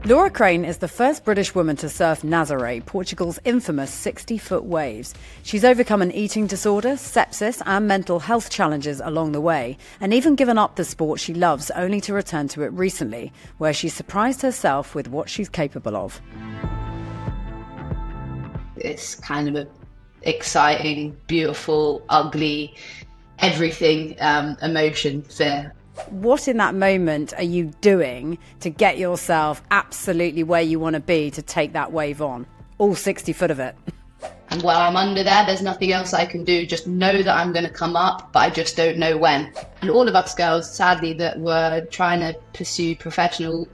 Laura Crane is the first British woman to surf Nazaré, Portugal's infamous 60-foot waves. She's overcome an eating disorder, sepsis and mental health challenges along the way, and even given up the sport she loves only to return to it recently, where she surprised herself with what she's capable of. It's kind of an exciting, beautiful, ugly, everything emotion fear. What in that moment are you doing to get yourself absolutely where you want to be to take that wave on? All 60 foot of it. And while I'm under there's nothing else I can do. Just know that I'm going to come up, but I just don't know when. And all of us girls, sadly, that were trying to pursue professional,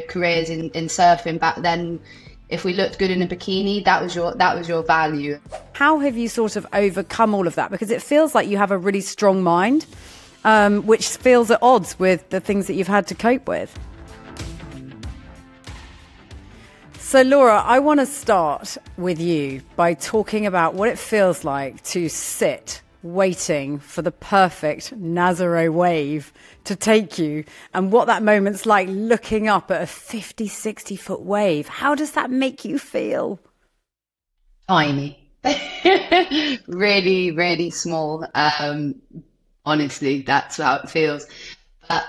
careers in surfing back then, if we looked good in a bikini, that was your value. How have you sort of overcome all of that? Because it feels like you have a really strong mind. Which feels at odds with the things that you've had to cope with. So Laura, I want to start with you by talking about what it feels like to sit waiting for the perfect Nazaré wave to take you, and what that moment's like looking up at a 50, 60 foot wave. How does that make you feel? Tiny. Really, really small. Honestly, that's how it feels. But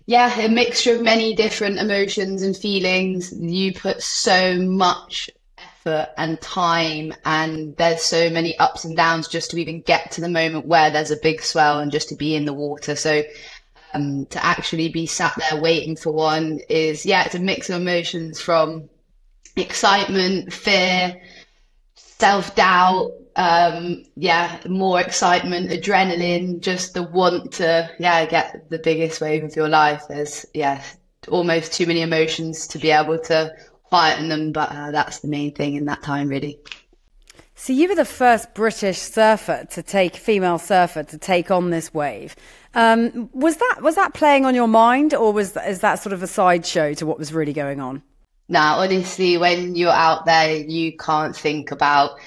yeah, a mixture of many different emotions and feelings. You put so much effort and time, and there's so many ups and downs just to even get to the moment where there's a big swell and just to be in the water. So to actually be sat there waiting for one is, it's a mix of emotions from excitement, fear, self-doubt, more excitement, adrenaline, just the want to get the biggest wave of your life. There's almost too many emotions to be able to quieten them, but that's the main thing in that time, really. So you were the first British female surfer to take on this wave. Was that playing on your mind, or is that sort of a sideshow to what was really going on? Now, honestly, when you're out there, you can't think about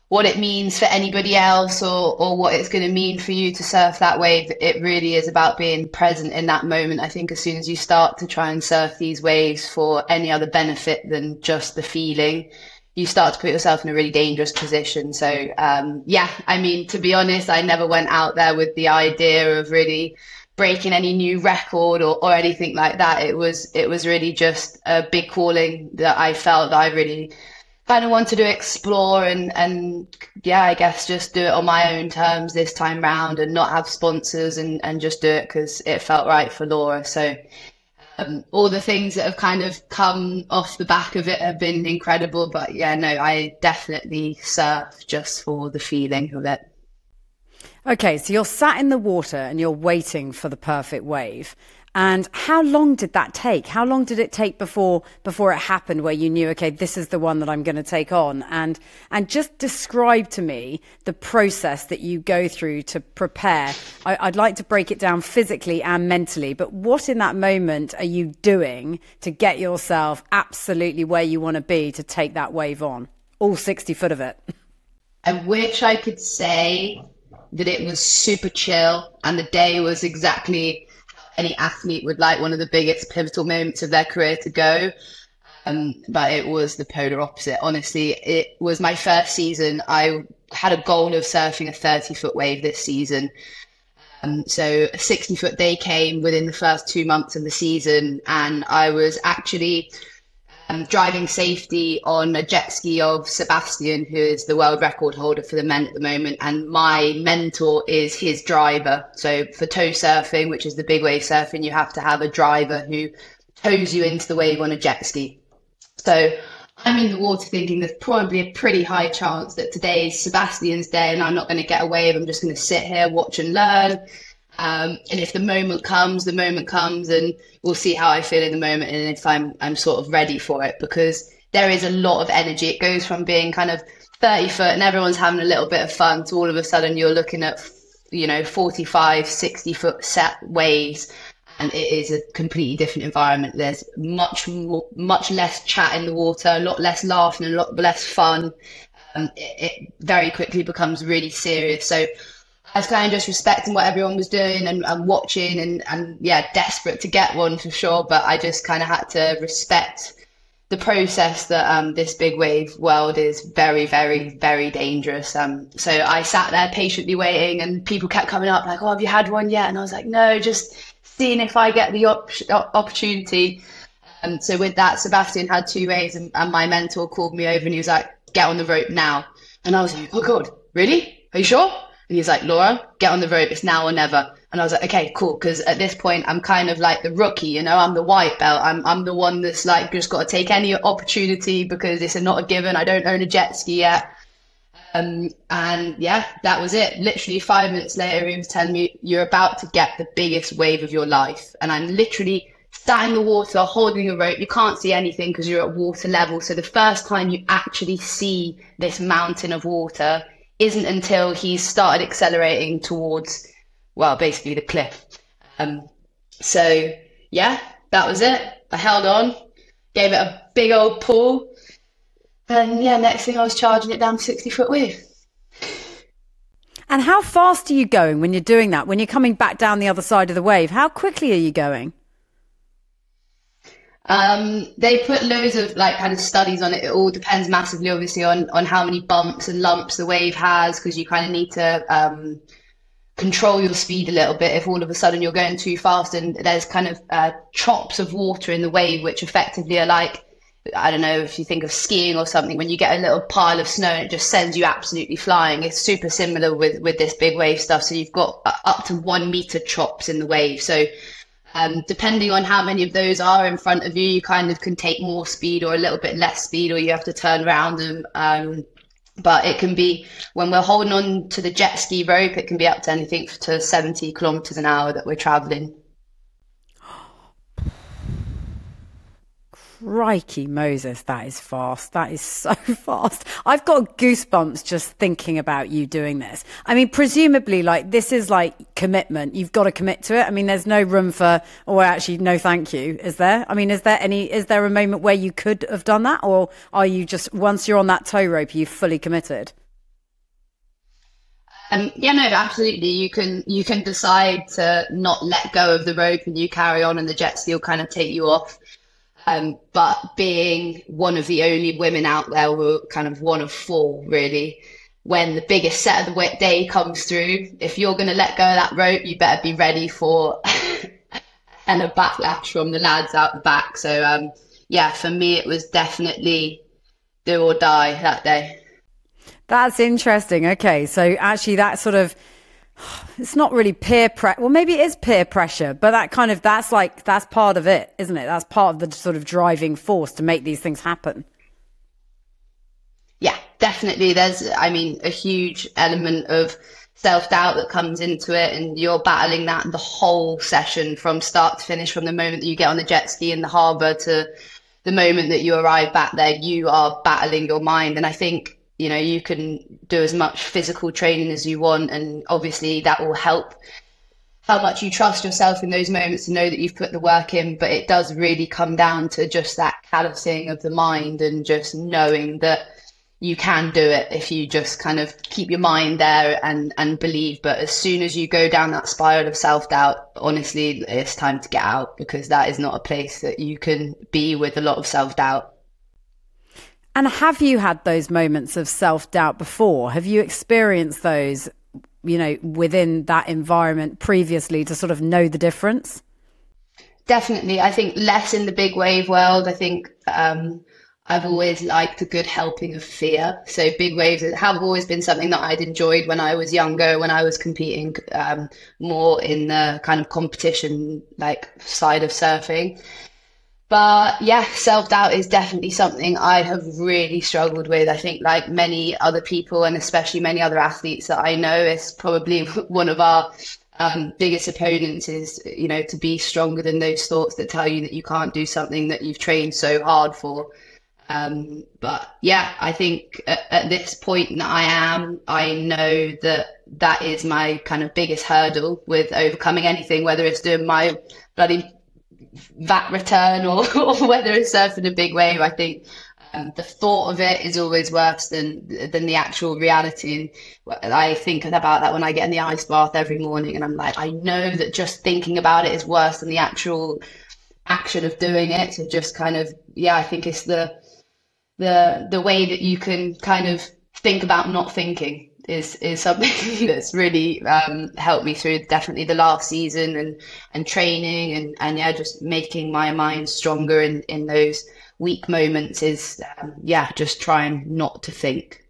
what it means for anybody else or what it's going to mean for you to surf that wave. It really is about being present in that moment. I think as soon as you start to try and surf these waves for any other benefit than just the feeling, you start to put yourself in a really dangerous position. So, to be honest, I never went out there with the idea of really breaking any new record or anything like that. It was really just a big calling that I felt that I really kind of wanted to explore and I guess just do it on my own terms this time round and not have sponsors and just do it because it felt right for Laura. So all the things that have kind of come off the back of it have been incredible, but I definitely surf just for the feeling of it. Okay, so you're sat in the water and you're waiting for the perfect wave. And how long did that take? How long did it take before it happened, where you knew, okay, this is the one that I'm going to take on? And just describe to me the process that you go through to prepare. I'd like to break it down physically and mentally, but what in that moment are you doing to get yourself absolutely where you want to be to take that wave on? All 60 foot of it. I wish I could say that it was super chill and the day was exactly any athlete would like one of the biggest pivotal moments of their career to go. But it was the polar opposite. Honestly, it was my first season. I had a goal of surfing a 30-foot wave this season. So a 60-foot day came within the first 2 months of the season, and I was actually driving safety on a jet ski of Sebastian, who is the world record holder for the men at the moment, and my mentor is his driver. So for tow surfing, which is the big wave surfing, you have to have a driver who tows you into the wave on a jet ski. So I'm in the water thinking there's probably a pretty high chance that today is Sebastian's day and I'm not going to get a wave. I'm just going to sit here, watch and learn. And if the moment comes, and we'll see how I feel in the moment and if I'm sort of ready for it, because there is a lot of energy. It goes from being kind of 30 foot and everyone's having a little bit of fun to all of a sudden you're looking at, 45, 60 foot set waves, and it is a completely different environment. There's much less chat in the water, a lot less laughing, a lot less fun. It very quickly becomes really serious. So I was kind of just respecting what everyone was doing and watching and yeah, desperate to get one for sure. But I just kind of had to respect the process that this big wave world is very, very, very dangerous. So I sat there patiently waiting, and people kept coming up like, "Oh, have you had one yet?" And I was like, "No, just seeing if I get the opportunity." So with that, Sebastian had 2 waves, and my mentor called me over and he was like, "Get on the rope now." And I was like, "Oh God, really? Are you sure?" And he's like, "Laura, get on the rope. It's now or never." And I was like, "Okay, cool." Because at this point, I'm kind of like the rookie, you know, I'm the white belt. I'm the one that's like just got to take any opportunity because it's not a given. I don't own a jet ski yet. And yeah, that was it. Literally 5 minutes later, he was telling me, "You're about to get the biggest wave of your life." And I'm literally sat in the water holding a rope. You can't see anything because you're at water level. So the first time you actually see this mountain of water isn't until he's started accelerating towards, well, basically the cliff. So yeah, that was it. I held on, gave it a big old pull, and yeah, next thing I was charging it down 60-foot wave. And how fast are you going when you're doing that? When you're coming back down the other side of the wave, how quickly are you going? They put loads of like kind of studies on it. It all depends massively, obviously, on how many bumps and lumps the wave has, because you kind of need to control your speed a little bit if all of a sudden you're going too fast and there's kind of chops of water in the wave, which effectively are like, I don't know if you think of skiing or something, when you get a little pile of snow and it just sends you absolutely flying. It's super similar with this big wave stuff. So you've got up to 1 meter chops in the wave. So depending on how many of those are in front of you, you kind of can take more speed or a little bit less speed, or you have to turn around them. But it can be, when we're holding on to the jet ski rope, it can be up to anything to 70 kilometers an hour that we're traveling. Crikey Moses, that is fast. That is so fast. I've got goosebumps just thinking about you doing this. I mean, presumably, like, this is like commitment. You've got to commit to it. I mean, there's no room for, or actually, no thank you, is there? I mean, is there a moment where you could have done that? Or are you just, once you're on that tow rope, are you fully committed? Yeah, no, absolutely. You can decide to not let go of the rope and you carry on, and the jet ski will kind of take you off. But being one of the only women out there, we're kind of one of 4 really, when the biggest set of the day comes through, if you're going to let go of that rope, you better be ready for and a backlash from the lads out the back. So yeah, for me, it was definitely do or die that day. That's interesting. Okay. So actually that sort of, it's not really peer pressure. Well, maybe it is peer pressure, but that's part of it, isn't it? That's part of the sort of driving force to make these things happen. Yeah, definitely. There's, I mean, a huge element of self-doubt that comes into it, and you're battling that the whole session from start to finish, from the moment that you get on the jet ski in the harbour to the moment that you arrive back there. You are battling your mind. And I think, you know, you can do as much physical training as you want, and obviously that will help how much you trust yourself in those moments to know that you've put the work in. But it does really come down to just that callousing of the mind and just knowing that you can do it if you just kind of keep your mind there and believe. But as soon as you go down that spiral of self-doubt, honestly, it's time to get out, because that is not a place that you can be with a lot of self-doubt. And have you had those moments of self-doubt before? Have you experienced those, you know, within that environment previously to sort of know the difference? Definitely. I think less in the big wave world. I think I've always liked a good helping of fear. So big waves have always been something that I'd enjoyed when I was younger, when I was competing more in the kind of competition like side of surfing. But yeah, self-doubt is definitely something I have really struggled with. I think like many other people, and especially many other athletes that I know, it's probably one of our biggest opponents is, you know, to be stronger than those thoughts that tell you that you can't do something that you've trained so hard for. But yeah, I think at this point that I know that that is my kind of biggest hurdle with overcoming anything, whether it's doing my bloody VAT return or whether it's surfing a big wave. I think The thought of it is always worse than the actual reality. And I think about that when I get in the ice bath every morning, and I'm like, I know that just thinking about it is worse than the actual action of doing it. So just kind of, yeah, I think it's the way that you can kind of think about not thinking is something that's really helped me through definitely the last season, and training, and yeah, just making my mind stronger in those weak moments is just trying not to think.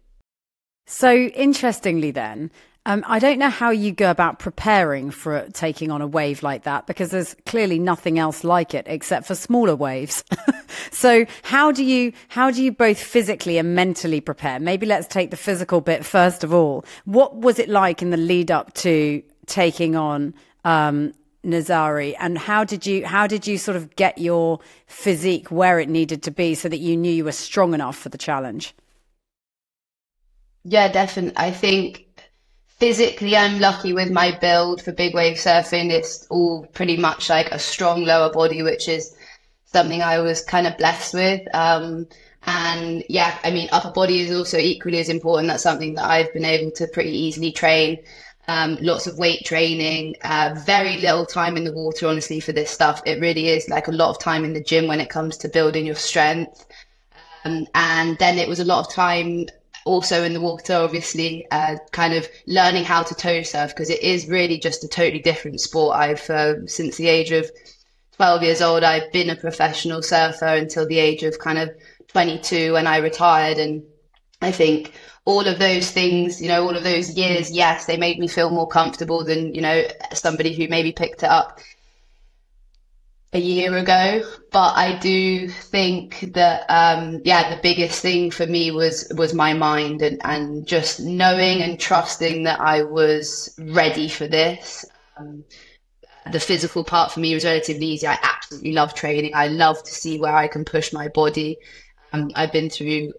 So interestingly then, I don't know how you go about preparing for taking on a wave like that, because there's clearly nothing else like it except for smaller waves. So how do you both physically and mentally prepare? Maybe let's take the physical bit first of all. What was it like in the lead up to taking on Nazari, and how did you sort of get your physique where it needed to be so that you knew you were strong enough for the challenge? Yeah, definitely. I think physically, I'm lucky with my build for big wave surfing. It's all pretty much like a strong lower body, which is something I was kind of blessed with. And yeah, I mean, upper body is also equally as important. That's something that I've been able to pretty easily train. Lots of weight training, very little time in the water, honestly, for this stuff. It really is like a lot of time in the gym when it comes to building your strength. And then it was a lot of time also in the water, obviously, kind of learning how to toe surf, because it is really just a totally different sport. Since the age of 12 years old, I've been a professional surfer until the age of kind of 22 when I retired. And I think all of those things, all of those years, yes, they made me feel more comfortable than, somebody who maybe picked it up a year ago. But I do think that, the biggest thing for me was my mind, and just knowing and trusting that I was ready for this. The physical part for me was relatively easy. I absolutely love training. I love to see where I can push my body. I've been through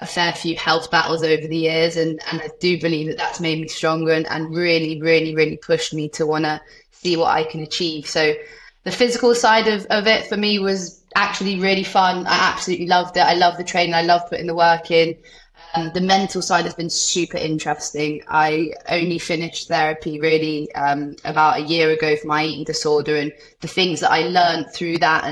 a fair few health battles over the years, and I do believe that that's made me stronger, and really, really, really pushed me to want to see what I can achieve. So the physical side of it for me was actually really fun. I absolutely loved it. I love the training. I love putting the work in. The mental side has been super interesting. I only finished therapy really about a year ago for my eating disorder, and the things that I learned through that,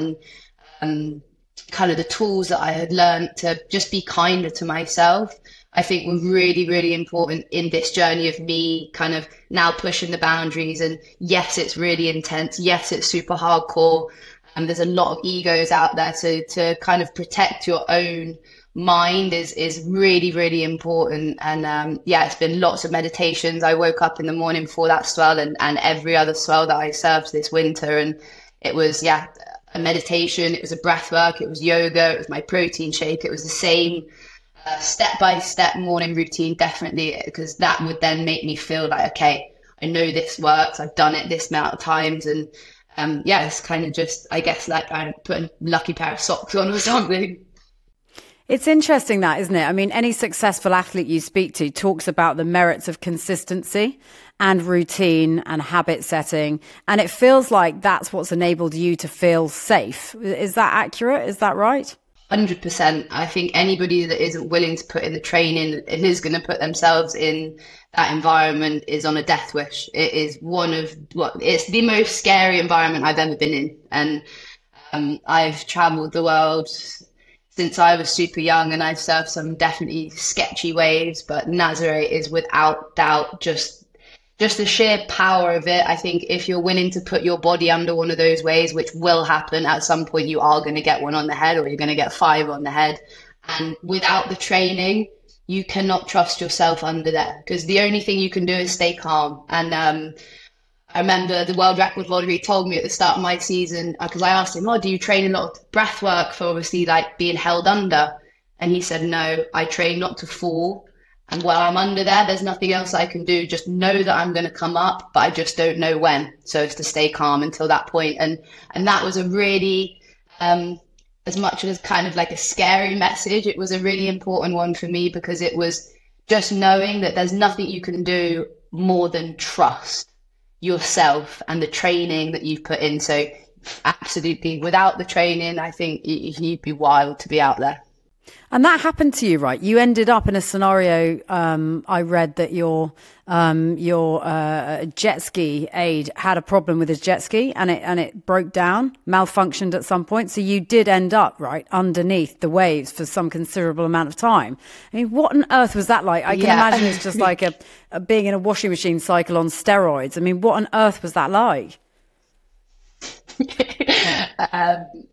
and kind of the tools that I had learned to just be kinder to myself, I think were really, really important in this journey of me kind of now pushing the boundaries. And yes, it's really intense. Yes, it's super hardcore. And there's a lot of egos out there. So to kind of protect your own mind is really, really important. And it's been lots of meditations. I woke up in the morning before that swell and every other swell that I served this winter. And it was, a meditation. It was a breath work. It was yoga. It was my protein shake. It was the same step-by-step morning routine, definitely, because that would then make me feel like, okay, I know this works. I've done it this amount of times. And it's kind of just, I guess, like I put a lucky pair of socks on or something. It's interesting that, isn't it? I mean, any successful athlete you speak to talks about the merits of consistency and routine and habit setting. And it feels like that's what's enabled you to feel safe. Is that accurate? Is that right? 100%. I think anybody that isn't willing to put in the training and is going to put themselves in that environment is on a death wish. It is it's the most scary environment I've ever been in. And I've traveled the world since I was super young, and I've surfed some definitely sketchy waves, but Nazare is without doubt just the sheer power of it. I think if you're willing to put your body under one of those waves, which will happen at some point, you are going to get one on the head, or you're going to get 5 on the head. And without the training, you cannot trust yourself under there, because the only thing you can do is stay calm. And I remember the world record holder, he told me at the start of my season, because I asked him, do you train a lot of breath work for obviously like being held under? And he said, no, I train not to fall. And while I'm under there, there's nothing else I can do. Just know that I'm going to come up, but I just don't know when. So it's to stay calm until that point. And that was a really, as much as kind of like a scary message, it was a really important one for me, because it was just knowing that there's nothing you can do more than trust yourself and the training that you've put in. So absolutely, without the training, I think you'd be wild to be out there. And that happened to you, right? You ended up in a scenario. I read that your jet ski aid had a problem with his jet ski, and it broke down, malfunctioned at some point. So you did end up right underneath the waves for some considerable amount of time. I mean, what on earth was that like? I can imagine it's just like a being in a washing machine cycle on steroids. I mean, what on earth was that like?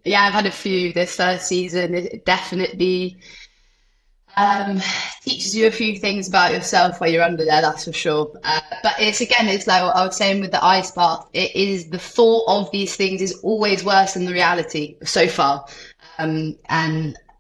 Yeah, I've had a few this first season. It definitely teaches you a few things about yourself while you're under there, that's for sure. But it's like what I was saying with the ice bath. It is the thought of these things is always worse than the reality so far. And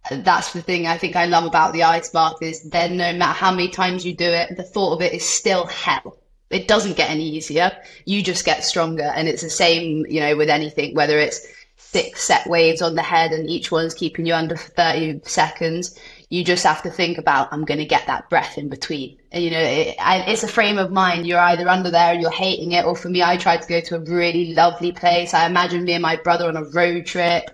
that's the thing I think I love about the ice bath is then no matter how many times you do it, the thought of it is still hell. It doesn't get any easier. You just get stronger. And it's the same, with anything, whether it's 6 set waves on the head and each one's keeping you under for 30 seconds. You just have to think about, I'm going to get that breath in between. And, it's a frame of mind. You're either under there and you're hating it. Or for me, I tried to go to a really lovely place. I imagine me and my brother on a road trip.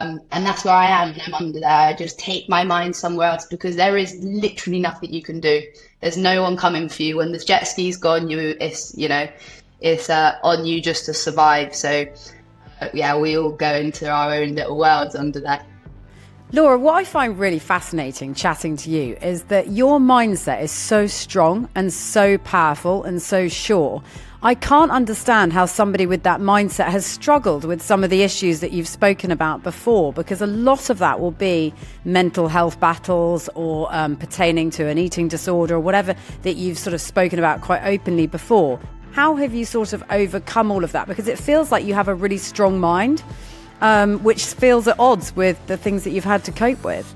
And that's where I am when I'm under there. I just take my mind somewhere else because there is literally nothing you can do. There's no one coming for you. When the jet ski's gone, it's on you just to survive. So, we all go into our own little worlds under there. Laura, what I find really fascinating chatting to you is that your mindset is so strong and so powerful and so sure. I can't understand how somebody with that mindset has struggled with some of the issues that you've spoken about before, because a lot of that will be mental health battles or pertaining to an eating disorder or whatever that you've sort of spoken about quite openly before. How have you sort of overcome all of that? Because it feels like you have a really strong mind, which feels at odds with the things that you've had to cope with.